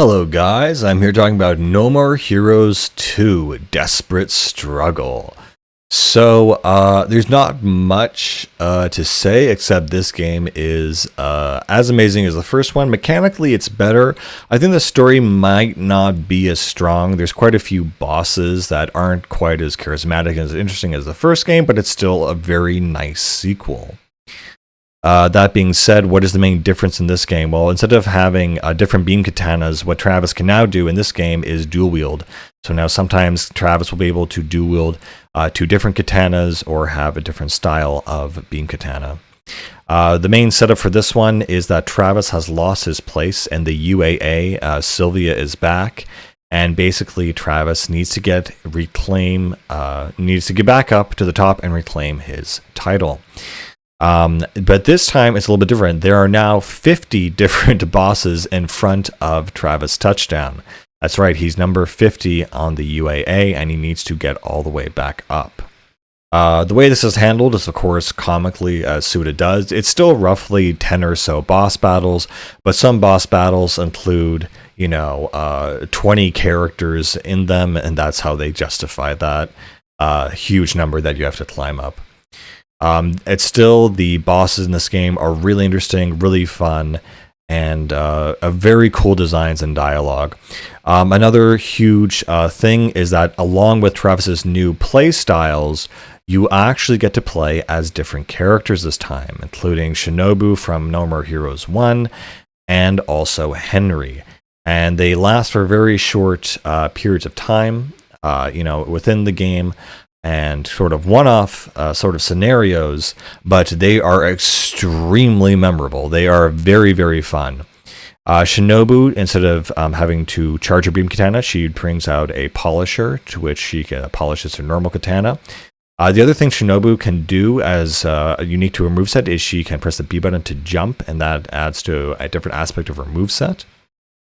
Hello guys, I'm here talking about No More Heroes 2, Desperate Struggle. So, there's not much to say except this game is as amazing as the first one. Mechanically, it's better. I think the story might not be as strong. There's quite a few bosses that aren't quite as charismatic and as interesting as the first game, but it's still a very nice sequel. That being said, what is the main difference in this game? Well, instead of having different beam katanas, what Travis can now do in this game is dual wield. So now sometimes Travis will be able to dual wield two different katanas or have a different style of beam katana. The main setup for this one is that Travis has lost his place in the UAA. Sylvia is back. And basically, Travis needs to get back up to the top and reclaim his title. But this time it's a little bit different. There are now 50 different bosses in front of Travis Touchdown. That's right, he's number 50 on the UAA and he needs to get all the way back up. The way this is handled is, of course, comically as Suda does. It's still roughly 10 or so boss battles, but some boss battles include, 20 characters in them, and that's how they justify that huge number that you have to climb up. It's still, the bosses in this game are really interesting, really fun, and a very cool designs and dialogue. Another huge thing is that along with Travis's new play styles, you actually get to play as different characters this time, including Shinobu from No More Heroes 1 and also Henry. And they last for very short periods of time, within the game, and sort of one-off sort of scenarios, but they are extremely memorable. They are very, very fun. Shinobu, instead of having to charge her beam katana, she brings out a polisher, to which she polishes her normal katana. The other thing Shinobu can do as unique to her moveset is she can press the B button to jump, and that adds to a different aspect of her moveset.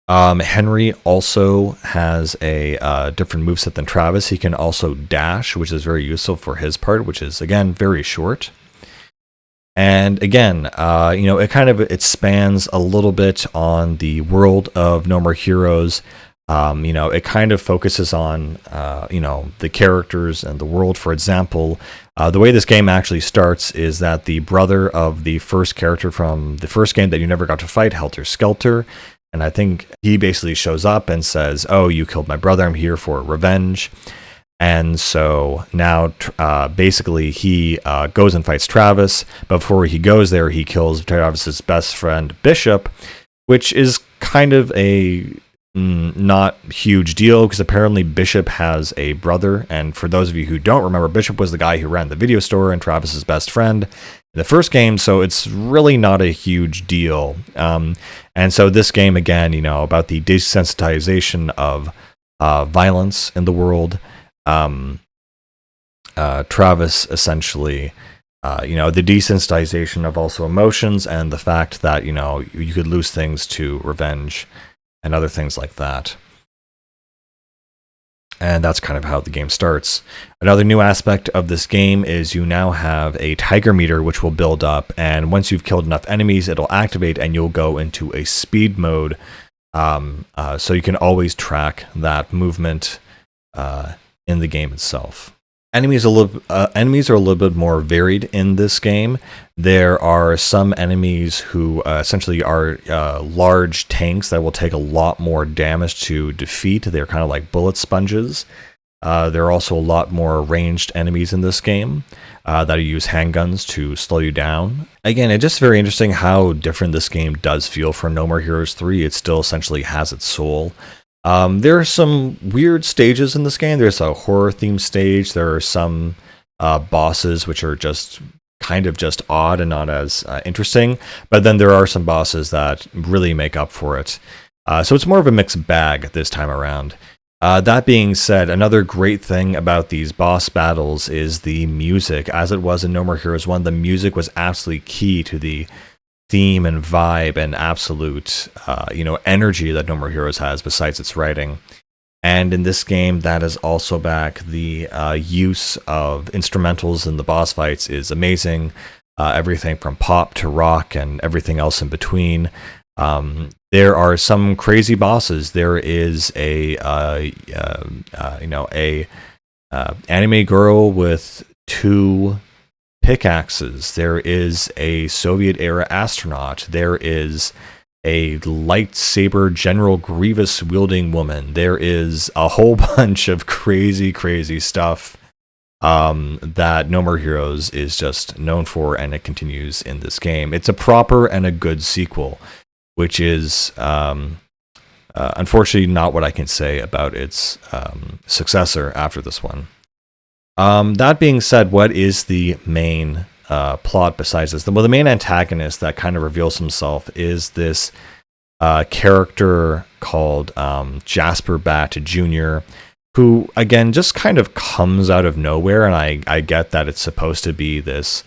Henry also has a different moveset than Travis. He can also dash, which is very useful for his part, which is, again, very short. And again, it spans a little bit on the world of No More Heroes. It kind of focuses on, the characters and the world. For example, the way this game actually starts is that the brother of the first character from the first game that you never got to fight, Helter Skelter, and I think he basically shows up and says, "Oh, you killed my brother. I'm here for revenge." And so now, basically, he goes and fights Travis. But before he goes there, he kills Travis's best friend, Bishop, which is kind of a not huge deal because apparently Bishop has a brother. And for those of you who don't remember, Bishop was the guy who ran the video store and Travis's best friend in the first game, so it's really not a huge deal. And so this game, again, about the desensitization of violence in the world. Travis essentially, the desensitization of also emotions and the fact that, you could lose things to revenge and other things like that. And that's kind of how the game starts. Another new aspect of this game is you now have a tiger meter which will build up, and once you've killed enough enemies, it'll activate and you'll go into a speed mode. So you can always track that movement in the game itself. Enemies are a little bit more varied in this game. There are some enemies who essentially are large tanks that will take a lot more damage to defeat. They're kind of like bullet sponges. There are also a lot more ranged enemies in this game that use handguns to slow you down. Again, it's just very interesting how different this game does feel from No More Heroes 3. It still essentially has its soul. There are some weird stages in this game. There's a horror-themed stage. There are some bosses which are just kind of just odd and not as interesting. But then there are some bosses that really make up for it. So it's more of a mixed bag this time around. That being said, another great thing about these boss battles is the music. As it was in No More Heroes 1, the music was absolutely key to the theme and vibe and absolute, energy that No More Heroes has besides its writing. And in this game, that is also back. The use of instrumentals in the boss fights is amazing. Everything from pop to rock and everything else in between. There are some crazy bosses. There is a anime girl with 2 pickaxes. There is a Soviet era astronaut. There is a lightsaber General Grievous wielding woman. There is a whole bunch of crazy stuff that No More Heroes is just known for, and it continues in this game. It's a proper and a good sequel, which is unfortunately not what I can say about its successor after this one. That being said, what is the main plot besides this? Well, the main antagonist that kind of reveals himself is this character called Jasper Bat Jr., who, again, just kind of comes out of nowhere, and I get that it's supposed to be this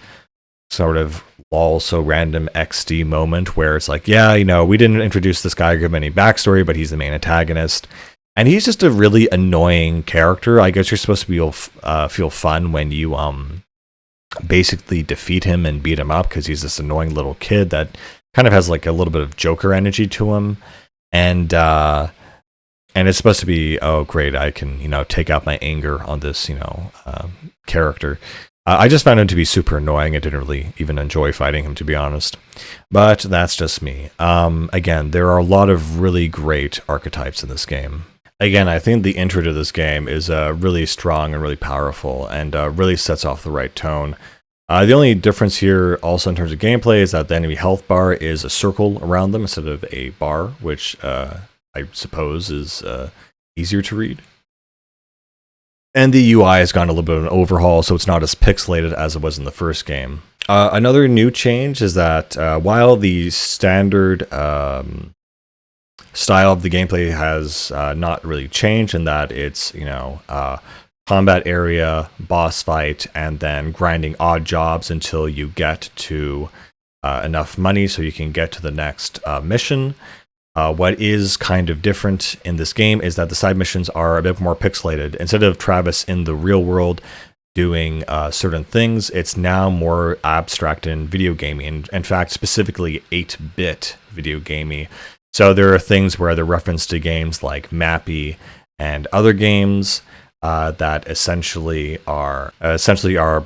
sort of also random XD moment where it's like, yeah, we didn't introduce this guy or give him any backstory, but he's the main antagonist. And he's just a really annoying character. I guess you're supposed to feel fun when you basically defeat him and beat him up, because he's this annoying little kid that kind of has like a little bit of Joker energy to him. And it's supposed to be, oh great, I can take out my anger on this character. I just found him to be super annoying. I didn't really even enjoy fighting him, to be honest. But that's just me. Again, there are a lot of really great archetypes in this game. Again, I think the intro to this game is really strong and really powerful, and really sets off the right tone. The only difference here also in terms of gameplay is that the enemy health bar is a circle around them instead of a bar, which I suppose is easier to read. And the UI has gone a little bit of an overhaul, so it's not as pixelated as it was in the first game. Another new change is that while the standard style of the gameplay has not really changed, in that it's combat area, boss fight, and then grinding odd jobs until you get to enough money so you can get to the next mission. What is kind of different in this game is that the side missions are a bit more pixelated. Instead of Travis in the real world doing certain things, it's now more abstract and video gaming. In fact, specifically 8-bit video gaming. So there are things where they're referenced to games like Mappy and other games that essentially are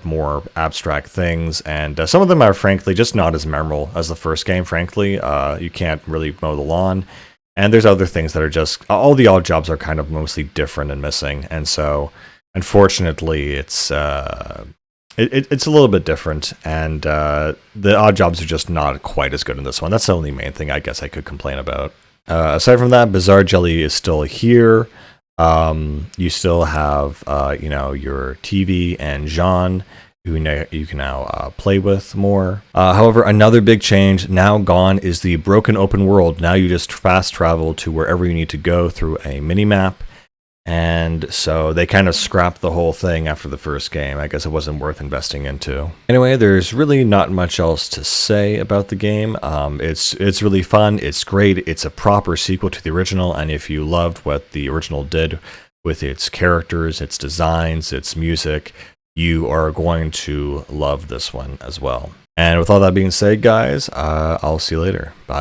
more abstract things, and some of them are frankly just not as memorable as the first game. Frankly, you can't really mow the lawn, and there's other things that are just all the odd jobs are kind of mostly different and missing, and so unfortunately it's a little bit different, and the odd jobs are just not quite as good in this one. That's the only main thing I guess I could complain about. Aside from that, Bizarre Jelly is still here. You still have, your TV and Jean, who you can now play with more. However, another big change, now gone, is the broken open world. Now you just fast travel to wherever you need to go through a mini-map. And so they kind of scrapped the whole thing after the first game. I guess it wasn't worth investing into. Anyway, there's really not much else to say about the game. It's really fun. It's great. It's a proper sequel to the original. And if you loved what the original did with its characters, its designs, its music, you are going to love this one as well. And with all that being said, guys, I'll see you later. Bye.